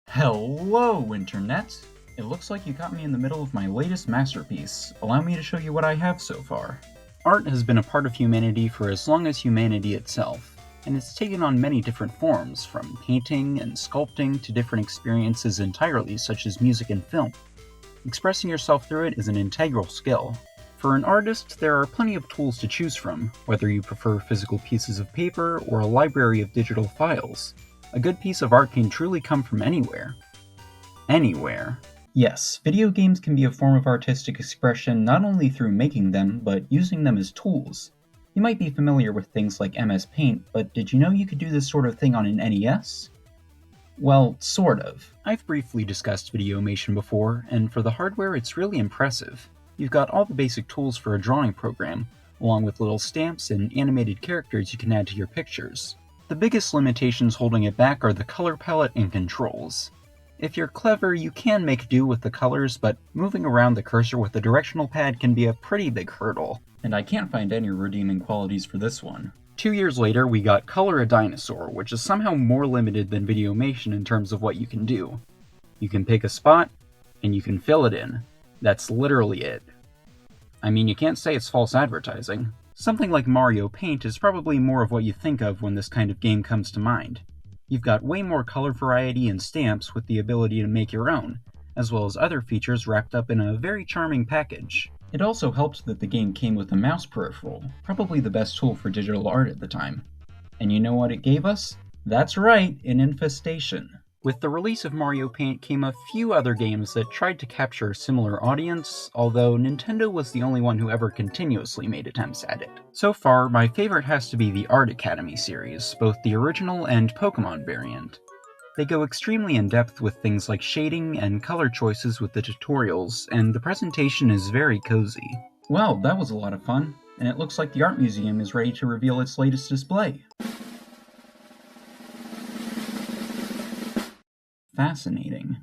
Hello, Internet! It looks like you got me in the middle of my latest masterpiece. Allow me to show you what I have so far. Art has been a part of humanity for as long as humanity itself, and it's taken on many different forms, from painting and sculpting to different experiences entirely, such as music and film. Expressing yourself through it is an integral skill. For an artist, there are plenty of tools to choose from, whether you prefer physical pieces of paper or a library of digital files. A good piece of art can truly come from anywhere. Anywhere. Yes, video games can be a form of artistic expression not only through making them, but using them as tools. You might be familiar with things like MS Paint, but did you know you could do this sort of thing on an NES? Well, sort of. I've briefly discussed Videomation before, and for the hardware it's really impressive. You've got all the basic tools for a drawing program, along with little stamps and animated characters you can add to your pictures. The biggest limitations holding it back are the color palette and controls. If you're clever, you can make do with the colors, but moving around the cursor with the directional pad can be a pretty big hurdle. And I can't find any redeeming qualities for this one. 2 years later, we got Color a Dinosaur, which is somehow more limited than Videomation in terms of what you can do. You can pick a spot, and you can fill it in. That's literally it. I mean, you can't say it's false advertising. Something like Mario Paint is probably more of what you think of when this kind of game comes to mind. You've got way more color variety and stamps with the ability to make your own, as well as other features wrapped up in a very charming package. It also helped that the game came with a mouse peripheral, probably the best tool for digital art at the time. And you know what it gave us? That's right, an infestation. With the release of Mario Paint came a few other games that tried to capture a similar audience, although Nintendo was the only one who ever continuously made attempts at it. So far, my favorite has to be the Art Academy series, both the original and Pokémon variant. They go extremely in-depth with things like shading and color choices with the tutorials, and the presentation is very cozy. Well, that was a lot of fun, and it looks like the Art Museum is ready to reveal its latest display. Fascinating.